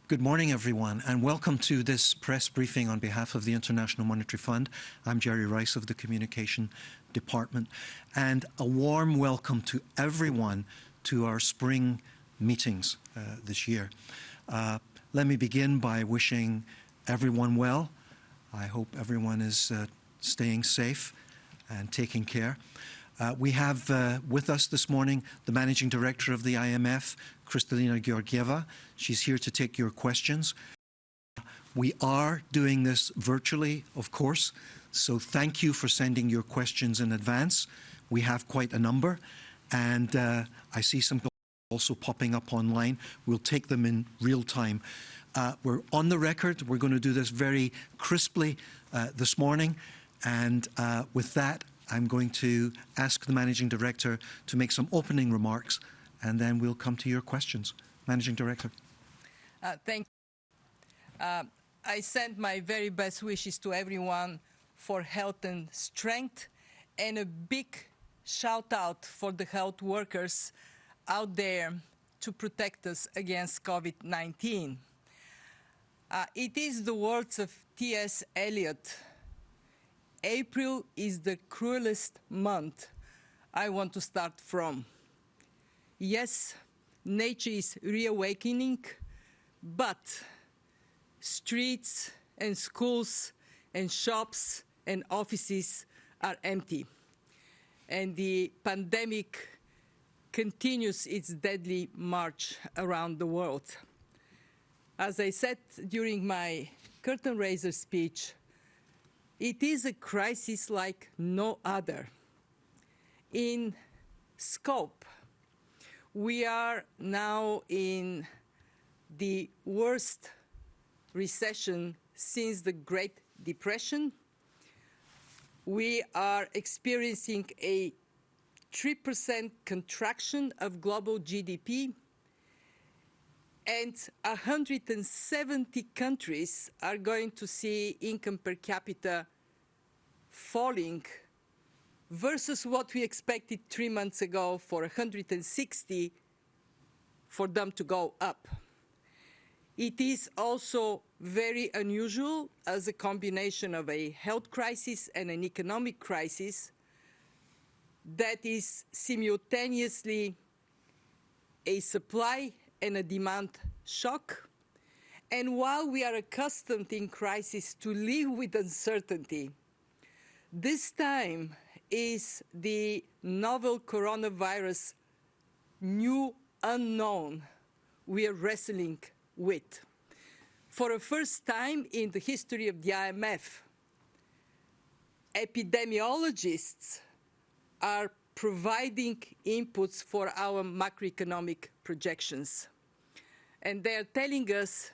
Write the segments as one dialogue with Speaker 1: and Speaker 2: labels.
Speaker 1: Good morning, everyone, and welcome to this press briefing on behalf of the International Monetary Fund. I'm Jerry Rice of the Communication Department, and a warm welcome to everyone to our spring meetings this year. Let me begin by wishing everyone well. I hope everyone is staying safe and taking care. We have with us this morning the Managing Director of the IMF, Kristalina Georgieva. She's here to take your questions. We are doing this virtually, of course, so thank you for sending your questions in advance. We have quite a number, and I see some also popping up online. We'll take them in real time. We're on the record. We're going to do this very crisply this morning, and with that, I'm going to ask the Managing Director to make some opening remarks, and then we'll come to your questions. Managing Director.
Speaker 2: Thank you. I send my very best wishes to everyone for health and strength, and a big shout out for the health workers out there to protect us against COVID-19. It is the words of T.S. Eliot. April is the cruelest month I want to start from. Yes, nature is reawakening, but streets and schools and shops and offices are empty. And the pandemic continues its deadly march around the world. As I said during my curtain raiser speech, it is a crisis like no other. In scope, we are now in the worst recession since the Great Depression. We are experiencing a 3% contraction of global GDP, and 170 countries are going to see income per capita falling versus what we expected 3 months ago for 160 for them to go up. It is also very unusual as a combination of a health crisis and an economic crisis that is simultaneously a supply and a demand shock. And while we are accustomed in crisis to live with uncertainty, this time is the novel coronavirus new unknown we are wrestling with. For the first time in the history of the IMF, epidemiologists are providing inputs for our macroeconomic projections. And they are telling us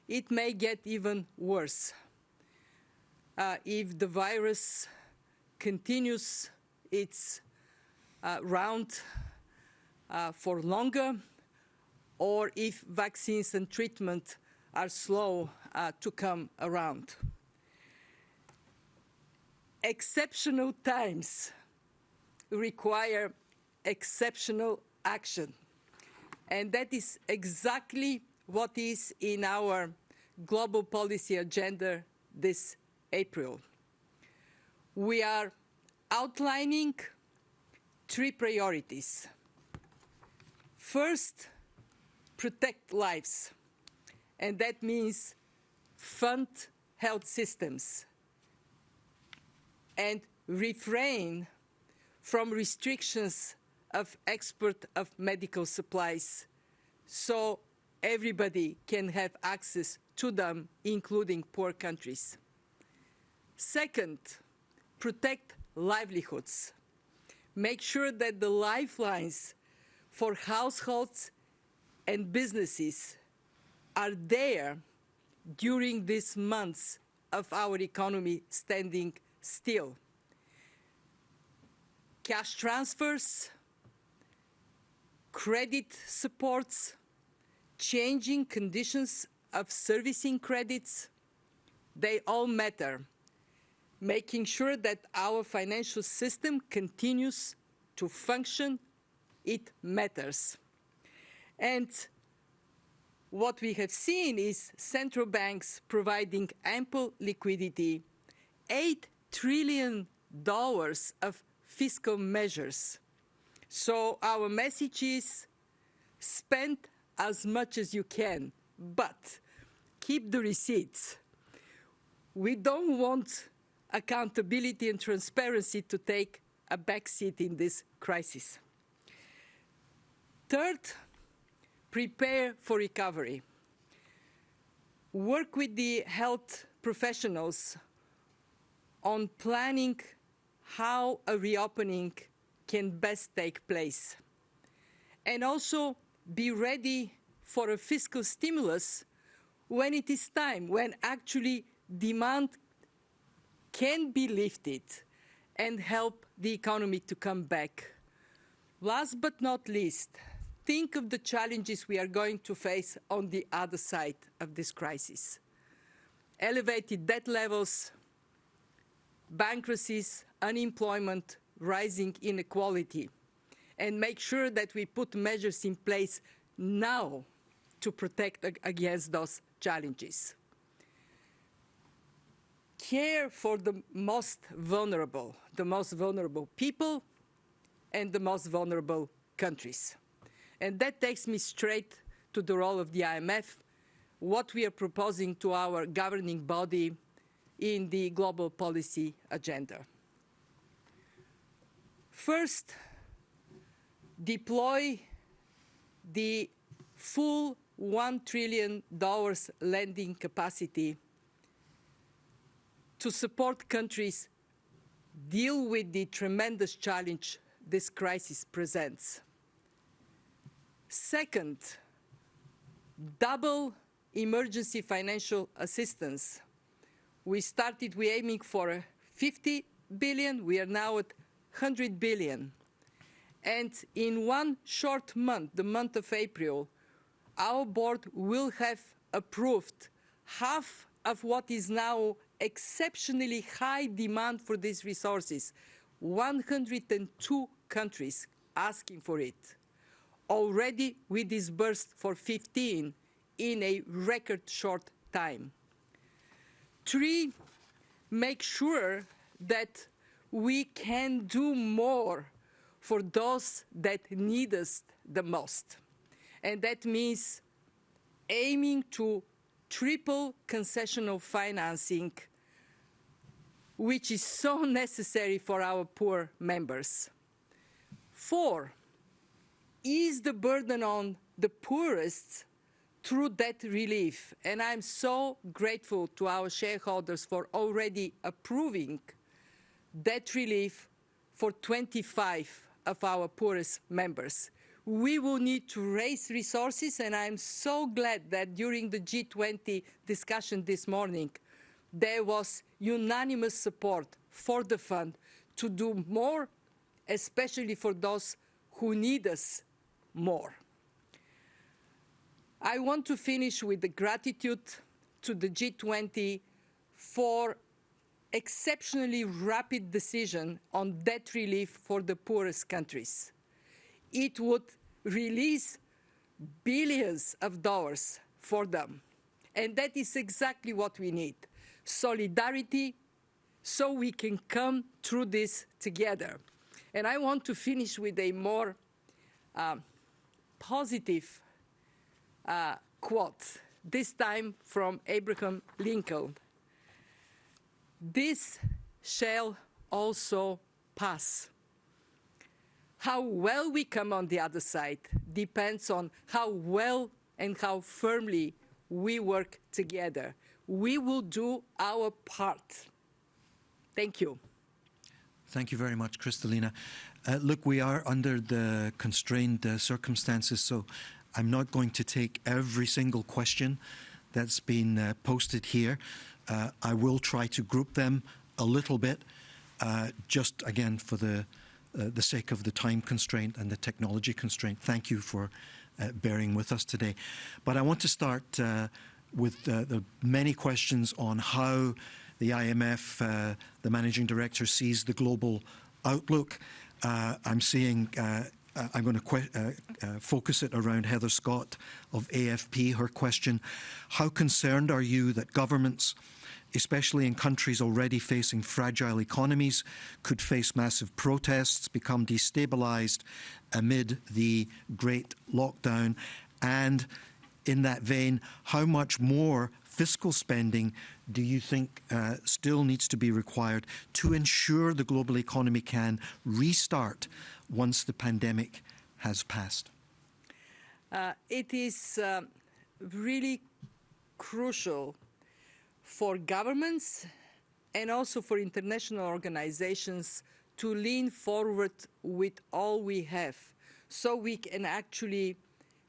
Speaker 2: it may get even worse if the virus continues its round for longer, or if vaccines and treatment are slow to come around. Exceptional times require exceptional action. And that is exactly what is in our global policy agenda this April. We are outlining 3 priorities. First, protect lives. And that means fund health systems and refrain from restrictions of export of medical supplies so everybody can have access to them, including poor countries. Second, protect livelihoods. Make sure that the lifelines for households and businesses are there during these months of our economy standing still. Cash transfers, credit supports, changing conditions of servicing credits, they all matter. Making sure that our financial system continues to function, it matters. And what we have seen is central banks providing ample liquidity, $8 trillion of fiscal measures. So our message is spend as much as you can, but keep the receipts. We don't want accountability and transparency to take a backseat in this crisis. Third, prepare for recovery. Work with the health professionals on planning how a reopening can best take place. And also be ready for a fiscal stimulus when it is time, when actually demand can be lifted and help the economy to come back. Last but not least, think of the challenges we are going to face on the other side of this crisis. Elevated debt levels, bankruptcies, unemployment, rising inequality, and make sure that we put measures in place now to protect against those challenges. Care for the most vulnerable people and the most vulnerable countries. And that takes me straight to the role of the IMF, what we are proposing to our governing body in the global policy agenda. First, deploy the full $1 trillion lending capacity to support countries deal with the tremendous challenge this crisis presents. Second, double emergency financial assistance. We're aiming for 50 billion, we are now at 100 billion. And in one short month, the month of April, our board will have approved half of what is now exceptionally high demand for these resources. 102 countries asking for it. Already we disbursed for 15 in a record short time. 3, make sure that we can do more for those that need us the most. And that means aiming to triple concessional financing, which is so necessary for our poor members. 4, ease the burden on the poorest through debt relief. And I'm so grateful to our shareholders for already approving debt relief for 25 of our poorest members. We will need to raise resources, and I'm so glad that during the G20 discussion this morning, there was unanimous support for the fund to do more, especially for those who need us more. I want to finish with the gratitude to the G20 for exceptionally rapid decision on debt relief for the poorest countries. It would release billions of dollars for them. And that is exactly what we need. Solidarity, so we can come through this together. And I want to finish with a more positive quote, this time from Abraham Lincoln. This shall also pass. How well we come on the other side depends on how well and how firmly we work together. We will do our part. Thank you.
Speaker 1: Thank you very much, Kristalina. Look, we are under the constrained circumstances, so I'm not going to take every single question that's been posted here. I will try to group them a little bit, just again for the sake of the time constraint and the technology constraint. Thank you for bearing with us today. But I want to start with the many questions on how the IMF, the managing director, sees the global outlook. I'm seeing I'm going to focus it around Heather Scott of AFP. Her question, how concerned are you that governments, especially in countries already facing fragile economies, could face massive protests, become destabilized amid the great lockdown? And in that vein, how much more fiscal spending do you think still needs to be required to ensure the global economy can restart once the pandemic has passed?
Speaker 2: It is really crucial for governments and also for international organizations to lean forward with all we have so we can actually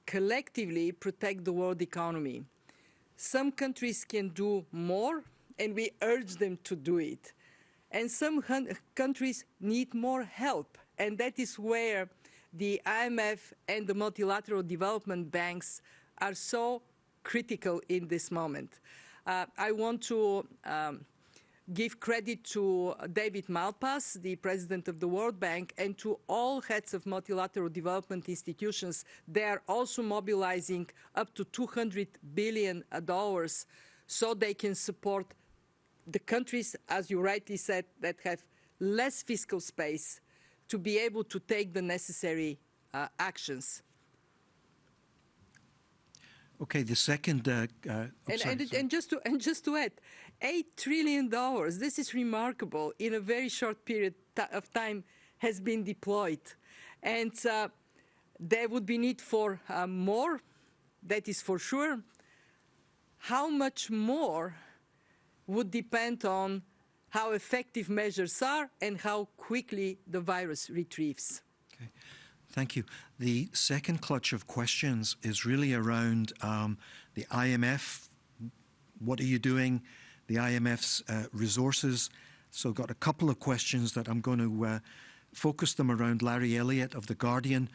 Speaker 2: collectively protect the world economy. Some countries can do more, and we urge them to do it. And some countries need more help, and that is where the IMF and the multilateral development banks are so critical in this moment. I want to give credit to David Malpass, the president of the World Bank, and to all heads of multilateral development institutions. They are also mobilizing up to $200 billion so they can support the countries, as you rightly said, that have less fiscal space to be able to take the necessary actions.
Speaker 1: Okay, the second...
Speaker 2: and just to add, $8 trillion, this is remarkable, in a very short period of time has been deployed. And there would be need for more, that is for sure. How much more would depend on how effective measures are and how quickly the virus retrieves.
Speaker 1: Okay. Thank you. The second clutch of questions is really around the IMF. What are you doing? The IMF's resources. So got a couple of questions that I'm going to focus them around. Larry Elliott of The Guardian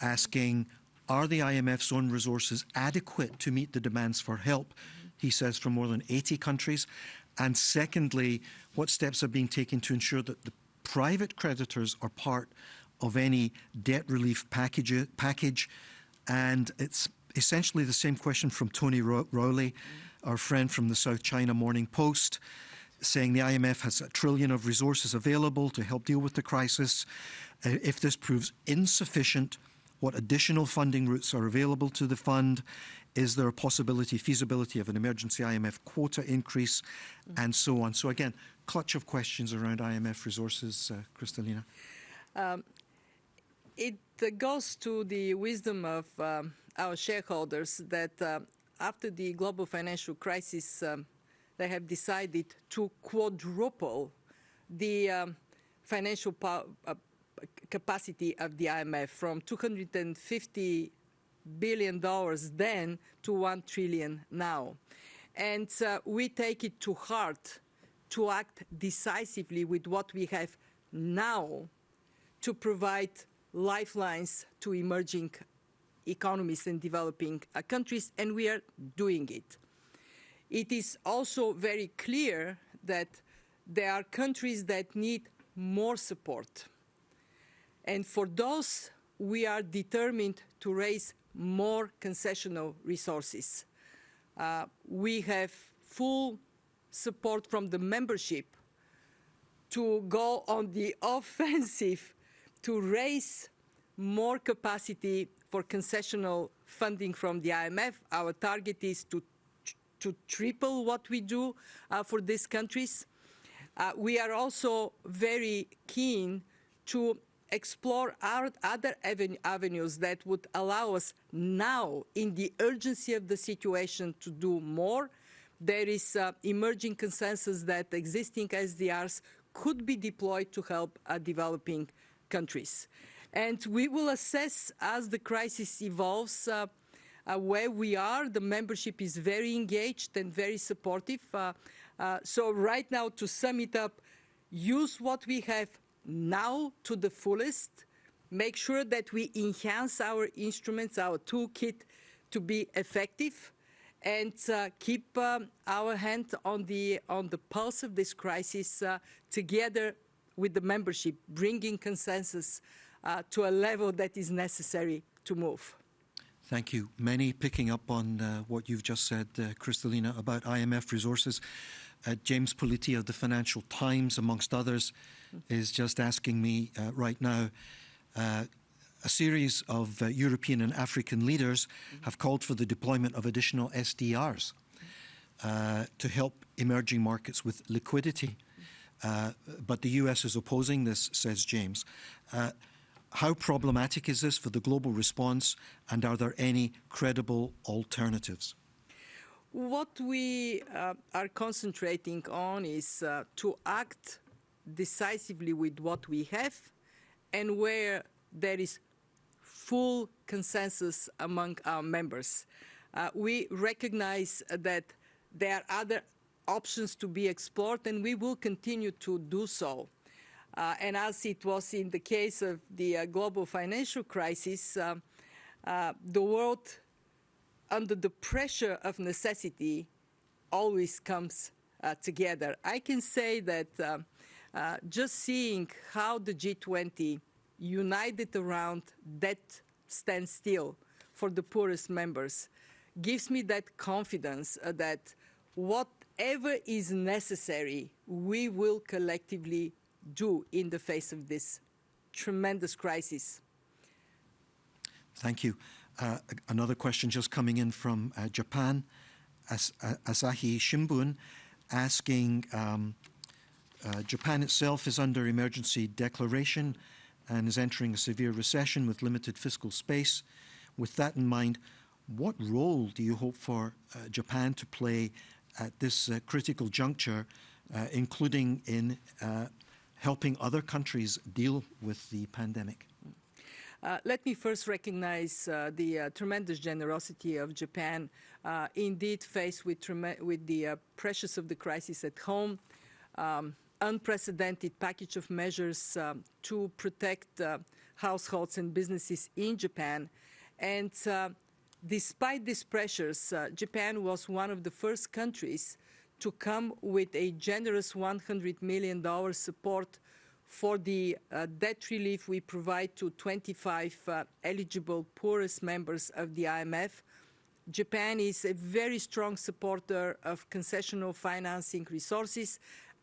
Speaker 1: asking, are the IMF's own resources adequate to meet the demands for help, he says, from more than 80 countries? And secondly, what steps are being taken to ensure that the private creditors are part of any debt relief package? And it's essentially the same question from Tony Rowley, our friend from the South China Morning Post, saying the IMF has $1 trillion of resources available to help deal with the crisis. If this proves insufficient, what additional funding routes are available to the fund? Is there a feasibility of an emergency IMF quota increase, and so on? So again, clutch of questions around IMF resources, Kristalina.
Speaker 2: It goes to the wisdom of our shareholders that after the global financial crisis, they have decided to quadruple the financial capacity of the IMF from $250 billion then to $1 trillion now. And we take it to heart to act decisively with what we have now to provide lifelines to emerging economies and developing countries, and we are doing it. It is also very clear that there are countries that need more support. And for those, we are determined to raise more concessional resources. We have full support from the membership to go on the offensive to raise more capacity for concessional funding from the IMF. Our target is to triple what we do for these countries. We are also very keen to explore our other avenues that would allow us now, in the urgency of the situation, to do more. There is emerging consensus that existing SDRs could be deployed to help developing countries. And we will assess as the crisis evolves where we are. The membership is very engaged and very supportive. So right now, to sum it up, use what we have now to the fullest, make sure that we enhance our instruments, our toolkit, to be effective, and keep our hand on the pulse of this crisis together with the membership, bringing consensus to a level that is necessary to move.
Speaker 1: Thank you. Many picking up on what you've just said, Kristalina, about IMF resources. James Politi of the Financial Times, amongst others, is just asking me right now, a series of European and African leaders have called for the deployment of additional SDRs to help emerging markets with liquidity. But the US is opposing this, says James. How problematic is this for the global response, and are there any credible alternatives?
Speaker 2: What we are concentrating on is to act decisively with what we have, and where there is full consensus among our members. We recognize that there are other options to be explored, and we will continue to do so. And as it was in the case of the global financial crisis, the world, under the pressure of necessity, always comes together. I can say that just seeing how the G20 united around debt standstill for the poorest members gives me that confidence that whatever is necessary, we will collectively do in the face of this tremendous crisis.
Speaker 1: Thank you. Another question just coming in from Japan, Asahi Shimbun, asking, Japan itself is under emergency declaration and is entering a severe recession with limited fiscal space. With that in mind, what role do you hope for Japan to play at this critical juncture, including in helping other countries deal with the pandemic?
Speaker 2: Let me first recognize the tremendous generosity of Japan, indeed faced with the pressures of the crisis at home, unprecedented package of measures to protect households and businesses in Japan. And despite these pressures, Japan was one of the first countries to come with a generous $100 million support for the debt relief we provide to 25 eligible poorest members of the IMF. Japan is a very strong supporter of concessional financing resources,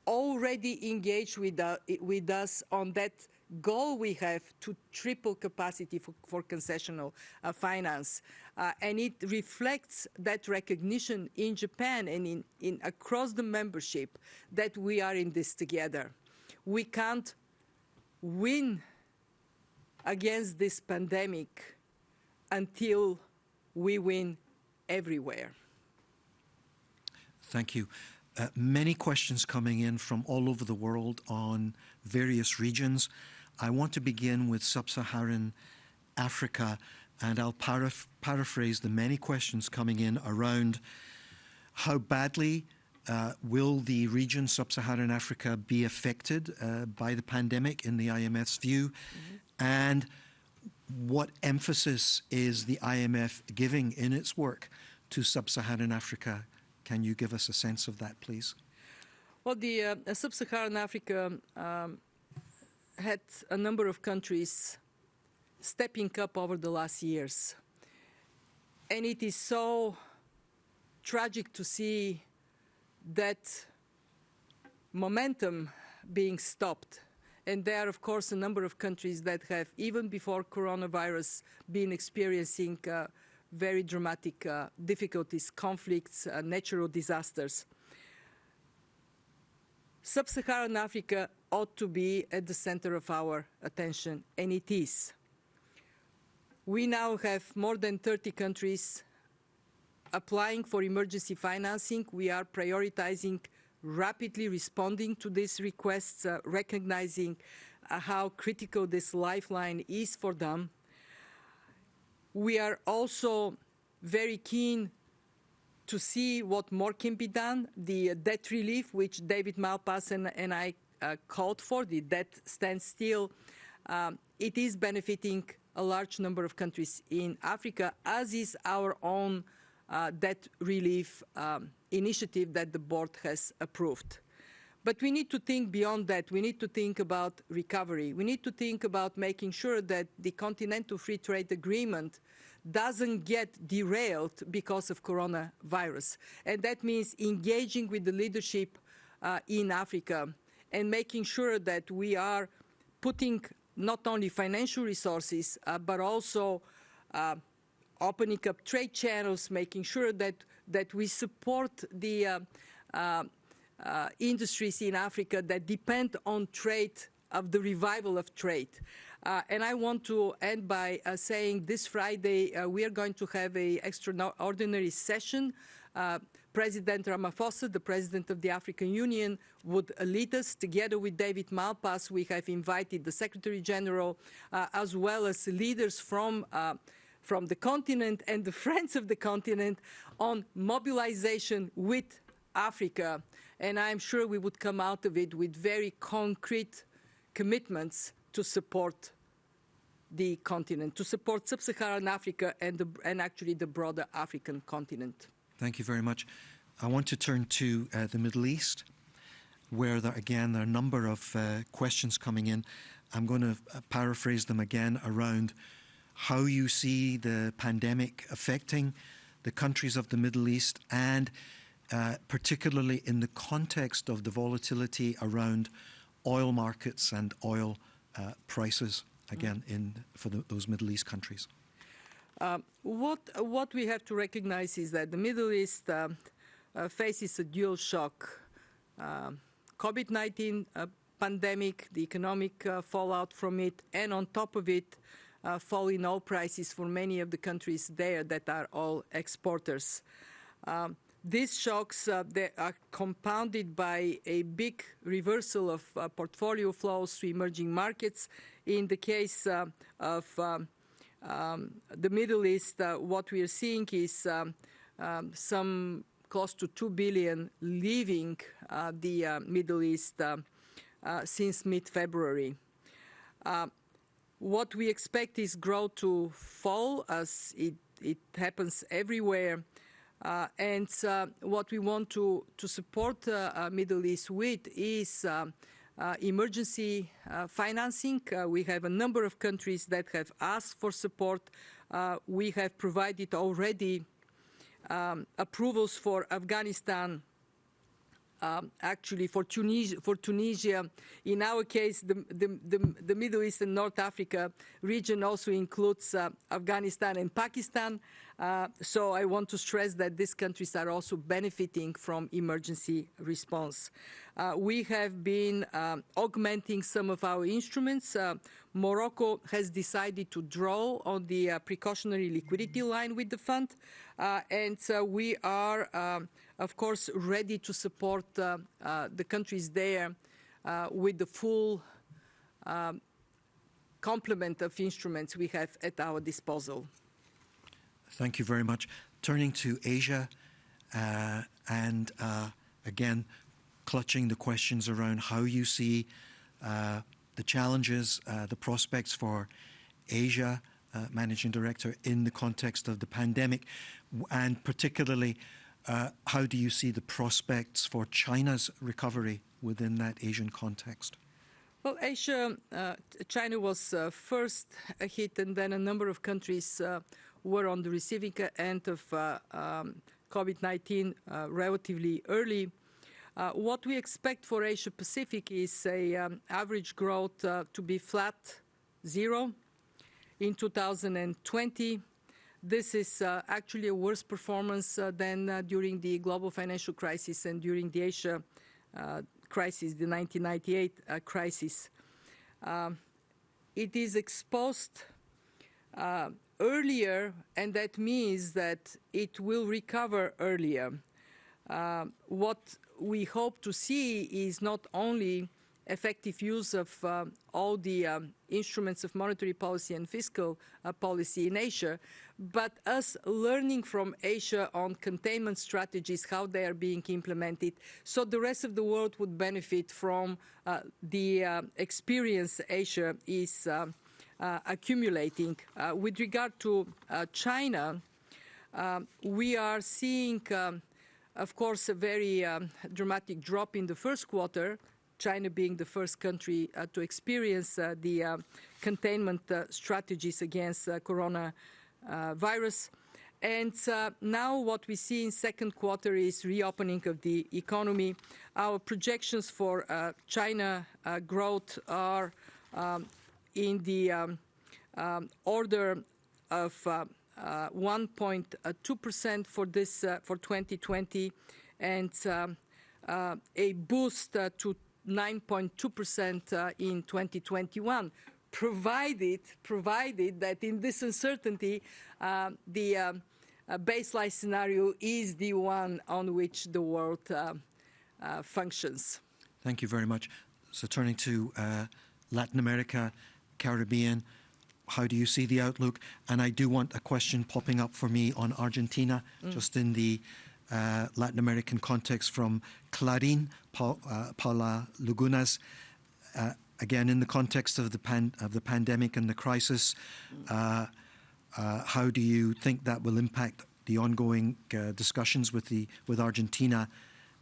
Speaker 2: already engaged with us on that goal we have to triple capacity for concessional finance. And it reflects that recognition in Japan and in across the membership that we are in this together. We can't win against this pandemic until we win everywhere.
Speaker 1: Thank you. Many questions coming in from all over the world on various regions. I want to begin with Sub-Saharan Africa, and I'll paraphrase the many questions coming in around how badly will the region, Sub-Saharan Africa, be affected by the pandemic in the IMF's view, and what emphasis is the IMF giving in its work to Sub-Saharan Africa? Can you give us a sense of that, please?
Speaker 2: Well, the Sub-Saharan Africa had a number of countries stepping up over the last years. And it is so tragic to see that momentum being stopped. And there are, of course, a number of countries that have, even before coronavirus, been experiencing very dramatic difficulties, conflicts, natural disasters. Sub-Saharan Africa ought to be at the center of our attention, and it is. We now have more than 30 countries applying for emergency financing. We are prioritizing rapidly responding to these requests, recognizing how critical this lifeline is for them. We are also very keen to see what more can be done. The debt relief, which David Malpass and I called for, the debt standstill, it is benefiting a large number of countries in Africa, as is our own debt relief initiative that the board has approved. But we need to think beyond that. We need to think about recovery. We need to think about making sure that the Continental Free Trade Agreement doesn't get derailed because of coronavirus. And that means engaging with the leadership in Africa and making sure that we are putting not only financial resources, but also opening up trade channels, making sure that we support the industries in Africa that depend on trade, of the revival of trade. And I want to end by saying this Friday we are going to have an extraordinary session. President Ramaphosa, the President of the African Union, would lead us. Together with David Malpass, we have invited the Secretary General as well as leaders from the continent and the friends of the continent on mobilization with Africa. And I'm sure we would come out of it with very concrete commitments to support the continent, to support Sub-Saharan Africa and actually the broader African continent.
Speaker 1: Thank you very much. I want to turn to the Middle East, where again there are a number of questions coming in. I'm going to paraphrase them again around how you see the pandemic affecting the countries of the Middle East, and particularly in the context of the volatility around oil markets and oil prices, again, for those Middle East countries.
Speaker 2: What we have to recognize is that the Middle East faces a dual shock. COVID-19 pandemic, the economic fallout from it, and on top of it, falling oil prices for many of the countries there that are all exporters. These shocks they are compounded by a big reversal of portfolio flows to emerging markets. In the case of the Middle East, what we are seeing is some close to 2 billion leaving the Middle East since mid-February. What we expect is growth to fall, as it happens everywhere. And what we want to support Middle East with is emergency financing. We have a number of countries that have asked for support. We have provided already approvals for Afghanistan, actually for Tunisia. In our case, the Middle East and North Africa region also includes Afghanistan and Pakistan. So I want to stress that these countries are also benefiting from emergency response. We have been augmenting some of our instruments. Morocco has decided to draw on the precautionary liquidity line with the fund. And we are, of course, ready to support the countries there with the full complement of instruments we have at our disposal.
Speaker 1: Thank you very much. Turning to Asia, and again, clutching the questions around how you see the challenges, the prospects for Asia, Managing Director, in the context of the pandemic, and particularly how do you see the prospects for China's recovery within that Asian context?
Speaker 2: Well, Asia, China was first hit, and then a number of countries were on the receiving end of COVID-19 relatively early. What we expect for Asia Pacific is an average growth to be flat, 0 in 2020. This is actually a worse performance than during the global financial crisis and during the Asia crisis, the 1998 crisis. It is exposed earlier, and that means that it will recover earlier. What we hope to see is not only effective use of all the instruments of monetary policy and fiscal policy in Asia, but us learning from Asia on containment strategies, how they are being implemented, so the rest of the world would benefit from the experience Asia is accumulating. With regard to China, we are seeing Of course, a very dramatic drop in the first quarter, China being the first country to experience the containment strategies against coronavirus. And now what we see in second quarter is reopening of the economy. Our projections for China growth are in the order of 1.2% for this for 2020, and a boost to 9.2% in 2021, provided that in this uncertainty, the baseline scenario is the one on which the world functions.
Speaker 1: Thank you very much. So turning to Latin America, Caribbean, how do you see the outlook? And I do want a question popping up for me on Argentina, just in the Latin American context from Clarín, Paula Lagunas. Again, in the context of the pandemic and the crisis, how do you think that will impact the ongoing discussions with Argentina,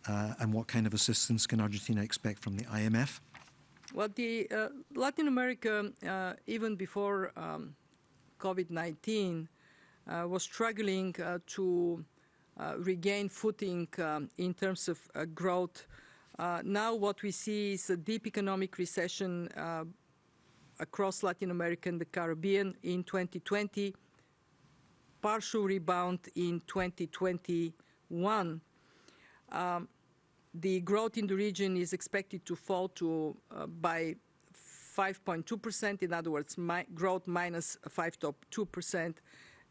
Speaker 1: and what kind of assistance can Argentina expect from the IMF?
Speaker 2: Well, the Latin America, even before COVID-19, was struggling to regain footing in terms of growth. Now what we see is a deep economic recession across Latin America and the Caribbean in 2020, partial rebound in 2021. The growth in the region is expected to fall to by 5.2%, in other words, growth minus 5.2%,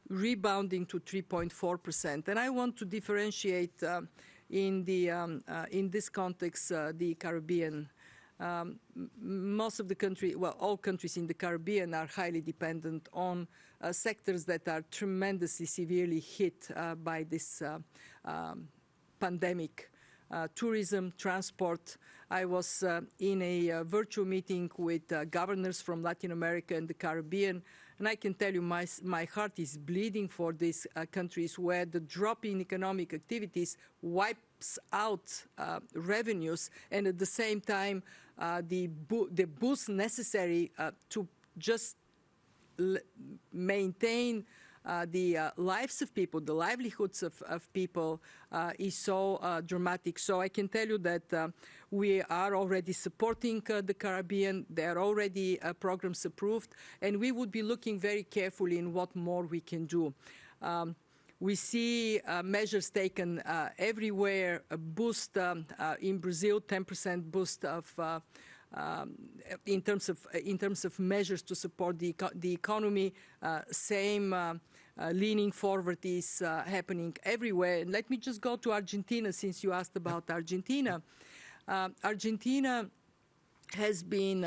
Speaker 2: rebounding to 3.4%. And I want to differentiate in this context the Caribbean. Most of the country, well, all countries in the Caribbean are highly dependent on sectors that are tremendously severely hit by this pandemic. Tourism, transport. I was in a virtual meeting with governors from Latin America and the Caribbean, and I can tell you my heart is bleeding for these countries where the drop in economic activities wipes out revenues, and at the same time the boost necessary to just maintain the lives of people, the livelihoods of people is so dramatic. So I can tell you that we are already supporting the Caribbean. There are already programs approved, and we would be looking very carefully in what more we can do. We see measures taken everywhere, a boost in Brazil, 10% boost of in terms of measures to support the economy. Same leaning forward is happening everywhere. And let me just go to Argentina, since you asked about Argentina. Argentina has been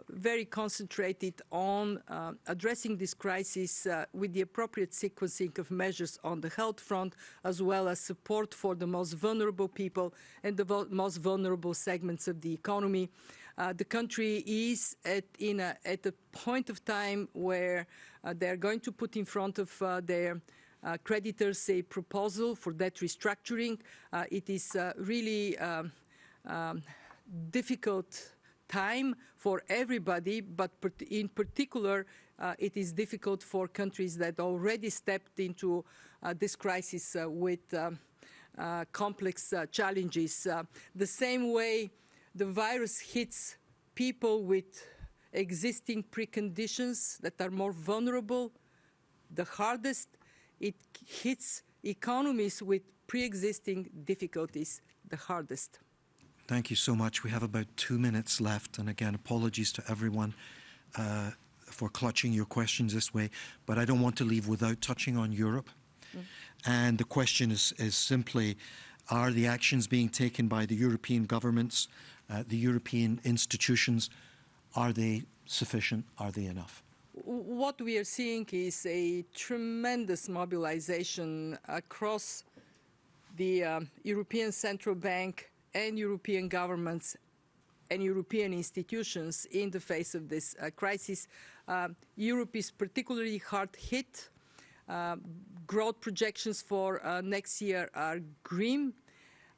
Speaker 2: very concentrated on addressing this crisis with the appropriate sequencing of measures on the health front, as well as support for the most vulnerable people and the most vulnerable segments of the economy. The country is at a point of time where they're going to put in front of their creditors a proposal for debt restructuring. It is really difficult time for everybody, but in particular, it is difficult for countries that already stepped into this crisis with complex challenges. The same way the virus hits people with existing preconditions that are more vulnerable the hardest, it hits economies with pre-existing difficulties the hardest.
Speaker 1: Thank you so much. We have about 2 minutes left. And again, apologies to everyone for clutching your questions this way. But I don't want to leave without touching on Europe. And the question is simply, are the actions being taken by the European governments, the European institutions, are they sufficient? Are they enough?
Speaker 2: What we are seeing is a tremendous mobilization across the European Central Bank and European governments and European institutions in the face of this crisis. Europe is particularly hard hit. growth projections for next year are grim.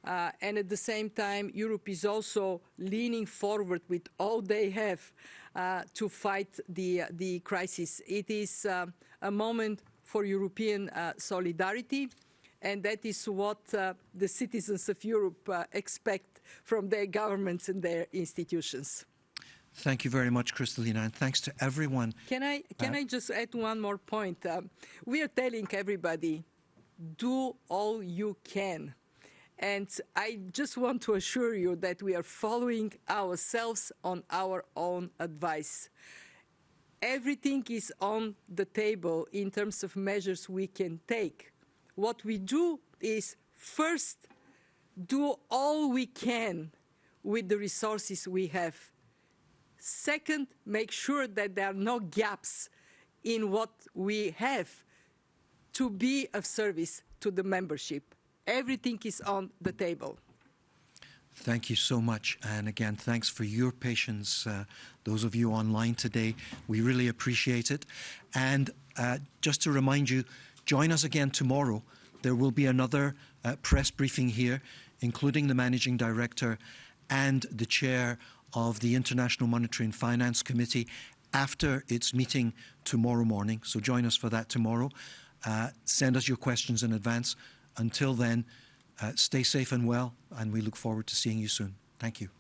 Speaker 2: And at the same time, Europe is also leaning forward with all they have to fight the crisis. It is a moment for European solidarity, and that is what the citizens of Europe expect from their governments and their institutions.
Speaker 1: Thank you very much, Kristalina, and thanks to everyone.
Speaker 2: Can I just add one more point? We are telling everybody, do all you can. And I just want to assure you that we are following ourselves on our own advice. Everything is on the table in terms of measures we can take. What we do is first do all we can with the resources we have. Second, make sure that there are no gaps in what we have to be of service to the membership. Everything is on the table.
Speaker 1: Thank you so much. And again, thanks for your patience, those of you online today. We really appreciate it. And just to remind you, join us again tomorrow. There will be another press briefing here, including the Managing Director and the Chair of the International Monetary and Finance Committee after its meeting tomorrow morning. So join us for that tomorrow. Send us your questions in advance. Until then, stay safe and well, and we look forward to seeing you soon. Thank you.